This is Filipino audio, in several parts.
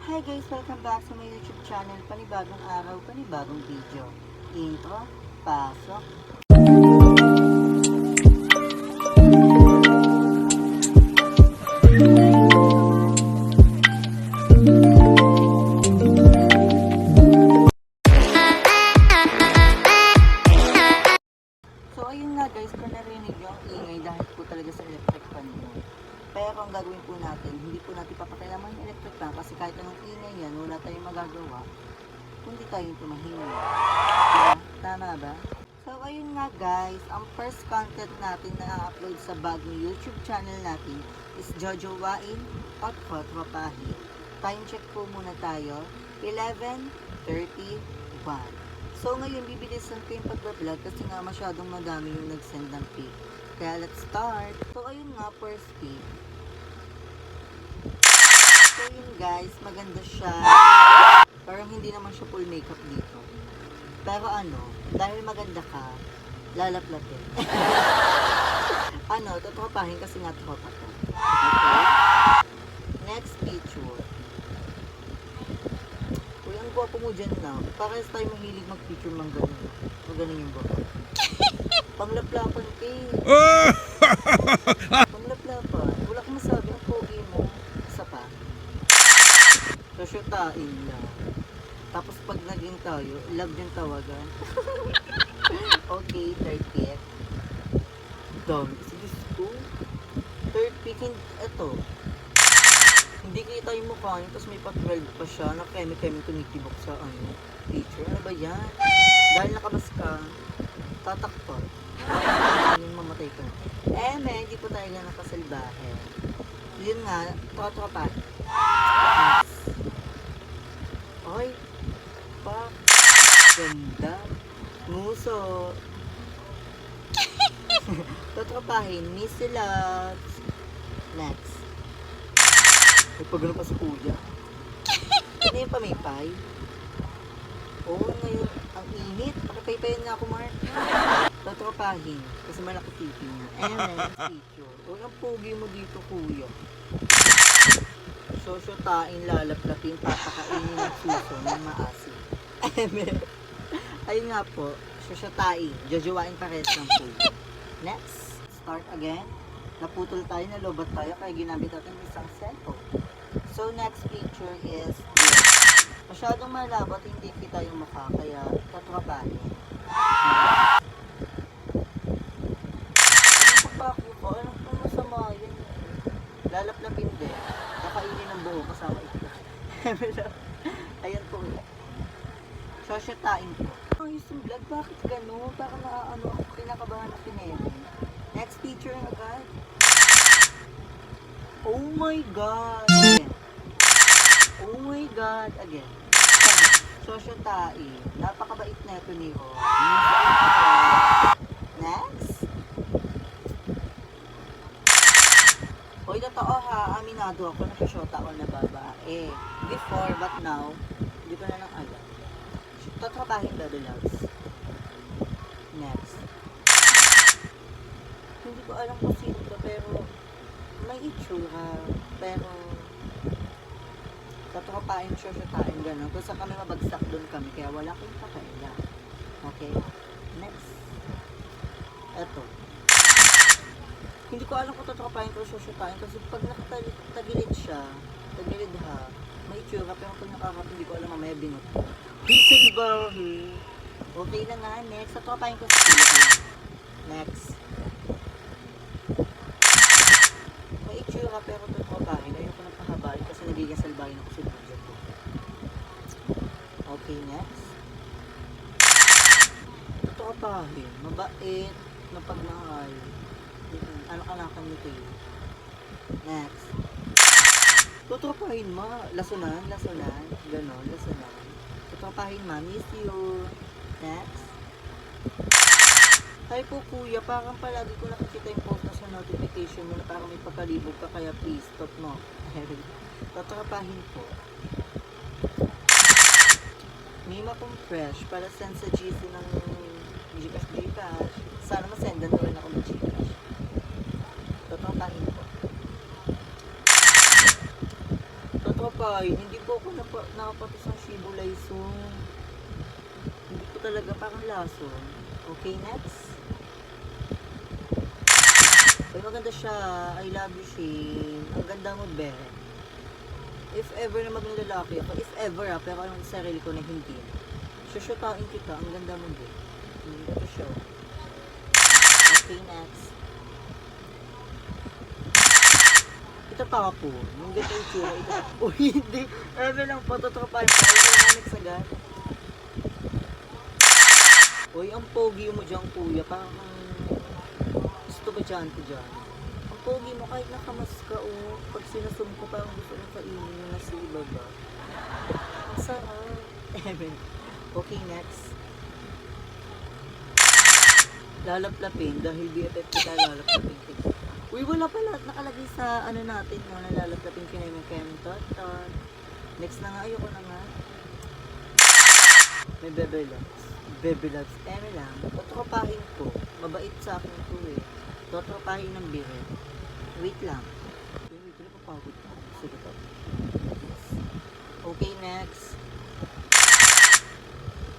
Hi guys! Welcome back sa my YouTube channel. Panibagong araw, panibagong video. Intro, pasok. So ayun nga guys, kung narinig yung ingay dahil po talaga sa electric fan mo. Pero ang gagawin po natin, hindi po natin papakilaman yung electric fan kasi kahit anong ingay yan, wala tayong magagawa kundi tayong tumahimik. Diba? Tama ba? So ayun nga guys, ang first content natin na i-upload sa bagong YouTube channel natin is Jojo Wain at Tropahin. Time check po muna tayo, 11:31. So ngayon bibilisan ko yung pagbablog kasi nga masyadong madami yung nag-send ng pic. Kaya let's start. So ayun nga, first pic. So yun guys, maganda siya. Parang hindi naman siya full makeup dito. Pero dahil maganda ka, lalaplatin. Totropahin kasi nga tropa ko. Okay? Next picture. Uy, ang gwapo mo dyan na. Parehas tayo mahilig mag-picture mang ganun. Magaling yung baka. Panglaplapan ka eh. Panglaplapan. Wala kang masabi. Ang pogi mo. Isa pa. Sasyutain lang. Tapos pag naging tayo, love yung tawagan. Okay, third pick. Dami. Sige, ko. Third pick, ito. Hindi kita yung mukha niya, tapos may pa-12 pa siya, na kemi-kemi tumitibok sa picture. Ano ba yan? Dahil nakabas ka, tatakpan. Yung mamatay ka. Hindi po tayo nga nakasalbahe. Yun nga, tropa. Ay, pa. Ganda. Nguso. Totropahin, miss sila. Next. May pagano pa si kuya. Ano yung pamaypay? Oo, ngayon, ang init. Pakipaypayan nga ako, Mark. Totropahin. Kasi malaki titi niya. Next picture. Huwag ang pogi mo dito, kuya. Sosyotain, lalaplatin, papakainin ng suso ng maasim. Ayun nga po, sosyotain, jojowain pares ng kuya. Next, start again. Naputol tayo, nalobat tayo, kaya ginamit natin isang cellphone. So, next picture is this. Masyadong malabo at hindi kita yung mukha, kaya tatrabahin. Ano pa ako ko? Anong masama yun? Lalaplapin din. Nakainin ng buo kasama ito. Ayan po. Sosyatain po. Ang yung vlog, bakit gano'n? Baka ako, kinakabahan na kinedin. Next picture agad. Oh my God! Again. Oh my God! Again. Sosyotain. Napakabait na ito ni Ro. Next. Hoy, totoo ha. Aminado ako na sosyota ako na babae. Before, but now, hindi ko na lang alam. Totropahin ba, loves? Next. Hindi ko alam kung sino to, pero may itsura, pero tatropahin, sosyotain, gano'n. Kung saan kami mabagsak, doon kami, kaya wala kayong pakaila. Okay? Next. Eto. Hindi ko alam kung tatropahin ko sosyotain kasi pag nakatagilid siya, tagilid ha, may itsura, pero pag nakakap, hindi ko alam mamaya binot ko. Hisilbahi. Okay na nga, next. Tatropahin ko sa sila. Next. May itsura pero tatropahin. Ayoko nang pahabain kasi nagiging salbahin ako sa video ko. Okay, next. Tatropahin. Mabait. Mapagmahal. Anak-anakan nito yun. Next. Tatropahin ma. Lasunan. Ganon, lasunan. Tatropahin ma. Miss you. Next. Hi po kuya, parang palagi ko nakikita yung post na sa notification mo na parang may pagkalibog ka, kaya please stop mo. Tatrapahin po. Mima kong fresh para send sa GC ng Gcash. Sana masendan na rin ako ng Gcash. Tatrapahin po. fine. Hindi po ako nakapatos ng Shibulay song. Hindi po talaga parang lason. Okay, next. Ay, maganda siya. I love you, Shane. Ang ganda mo, be. If ever na maging lalaki ako, if ever pero anong sarili ko na hindi. Shushutain kita. Ang ganda mo, be. Ito siya. Okay, next. Ito tapo. Yung ganda yung tsura. Ito. Oh, hindi. Ever lang po. Totropahin po. Ito lang next agad. Uy, ang pogi mo dyan, kuya. Parang gusto ba dyan ko dyan? Ang pogi mo kahit nakamas ka, oh. Pag sinasum ko, parang gusto mo kainin yung nasa ibaba. Ang sarap. Okay, next. Lalaplapin. Dahil BFF kita lalaplapin kita. Uy, wala pala. Nakalagay sa ano natin, no? Nalalaplapin ka namin kaya ng toton. Next na nga. Ayoko na nga. May bebe loves. Bebe loves. Eme lang. Totropahin ko. Mabait sa akin ko eh. Totropahin ng biret. Wait lang. Wait, napapagod ko. Sige to. Okay, next.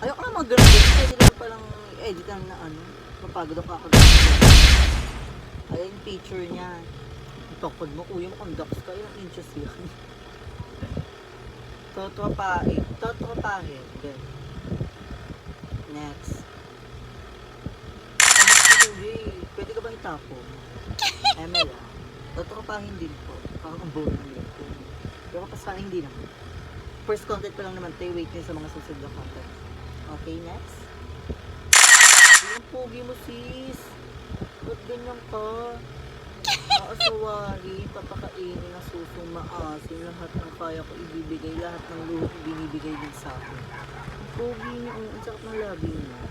Ayoko na mag-grab. Pwede lang palang edit lang na ano. Mapagod ako kakagawin. Ayun yung picture niya. Tokod mo, kuya mo kung docs ka. Ilang inches yan. Totropahin. Totropahin. Then. Next. Pwede ka ba itapo? Emela. Totropahin din po. Parang ang boring din po. Pero pas hindi naman. First content pa lang naman tayo. Wait nyo sa mga susunod na content. Okay, next. Yung pogi mo, sis. Ba't ganyan ka? Aasawahin, papakainin na susong maasin. Lahat ng kaya ko ibibigay. Lahat ng luho ko binibigay din sa akin. Pogi niya. Ang sakit ng labi niya.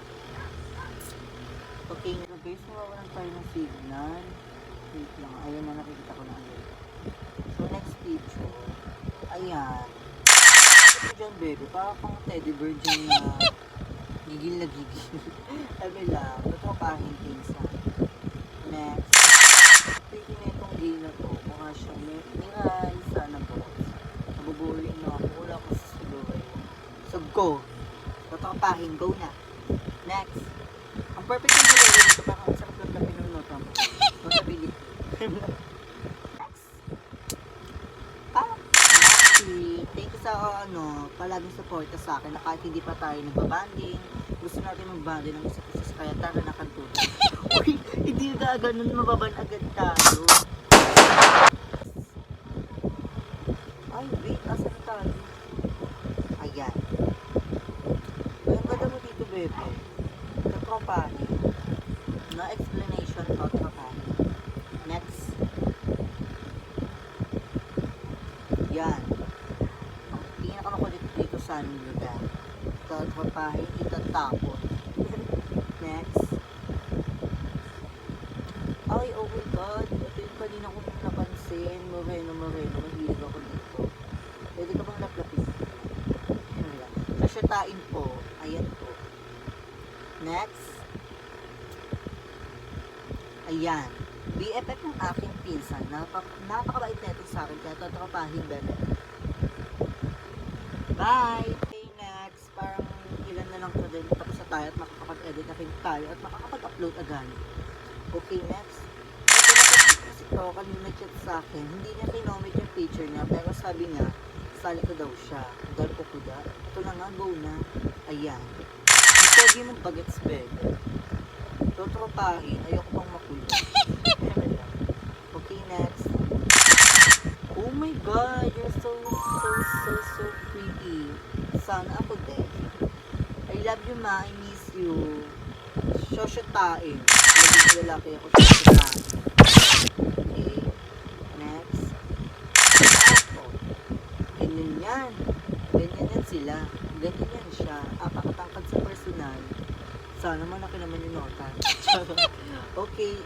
Okay, so guys, mawawalan tayo ng signal. Wait lang, ayun na nakikita ko na ulit. So next picture. Ayan. Ito dyan, baby. Parang pang teddy bear dyan na gigil na gigil. Sabi lang, totropahin pinsan. Next. Pwede na itong gay na to. Mukha siya. May sana po. Nabubuling na ako. Wala ko sa suluray. So go. Totropahin. Go na. Next. Ang perfect yung dalawa dito. Parang ang sarap lang tapin ng nota mo. Notability. Next. Thank you sa palaging suporta sa akin na kahit hindi pa tayo nagbabanding, gusto natin magbanding ng isa't isa kaya tara na kantunan. Uy, hindi na ganun mababan agad tayo. Ay, wait, asan tayo? Ayan. Ang ganda mo dito, bebe. Totropahin. No explanation, totropahin. Next. Yan. Ang pinakamakulit dito sa aming lugar. Totropahin, itatapon. Next. Ay, oh my god. Ito yung kanina ko napansin. Moreno. Mahilig ako dito. Pwede ka bang laplapin? Sasyatain po. Ayan po. Next. Ayan. BFF ng aking pinsan. Napakabait na ito sa akin. Kaya totropahin, bebe. Bye! Okay, next. Parang ilan na lang ko din. Tapos na tayo at makakapag-edit na rin tayo at makakapag-upload agad. Okay, next. Kasi ito, kanina chat sa akin. Hindi niya kinomit yung picture niya. Pero sabi niya, sali ko daw siya. Dahil ko kuda. Ito na nga, go na. Ayan. Ang pogi mong bagets, bebe. Totropahin. Ayoko pang makulo. Okay, next. Oh my god, you're so pretty. Sana ako din. I love you, ma. I miss you. Shoshotain. Maging lalaki ako shoshotain. Okay. Next. Ako. Ganyan yan. Ganyan yan sila. Ganyan yan siya. Apakatangkad sa personal. Sana malaki naman yung nota. Okay.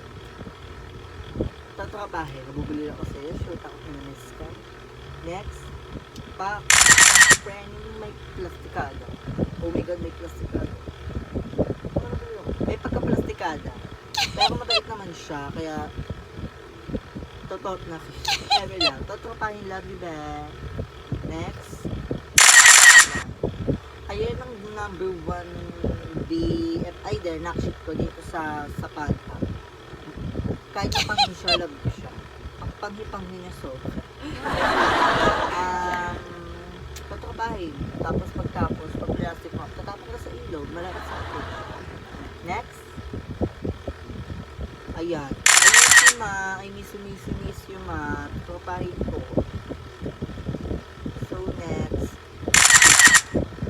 Totropahin. Nabubuli ako sa'yo. Shoot ako na-miss ka. Next. Pa. Friend, may plastikada. Oh my god, may plastikada. May pagka-plastikada. Pero mabait naman siya. Kaya totot na. Ever lang. Totropahin. Love you, ba? Next. Ayan ang number 1 BFI there, knocksheet ko dito sa Panta. Kahit panghi siya, love ko siya. Ang panghi-panghi niya sobra. Patrabahin. Tapos pagtapos, pag-plastic mo, tatapon ka sa ilog, malapit sa akin. Next. Ayan. I miss you ma. Patrabahin ko. So next.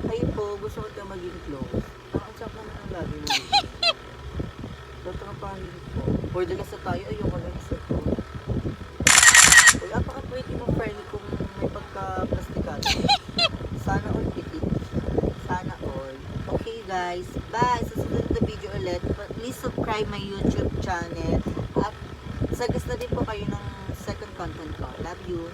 Ay po, gusto ko tayo maging close. Ang chap naman ang lagi mo. Tatrapahin ko. Order kasi tayo, ayoko na isa to. Uy, apaka-pretty mo friend kung may pagka-plastikado. Sana all petit. Sana all. Okay guys, bye! Sa susunod na video ulit, please subscribe my YouTube channel. At suggest na din po kayo ng second content ko. Love you!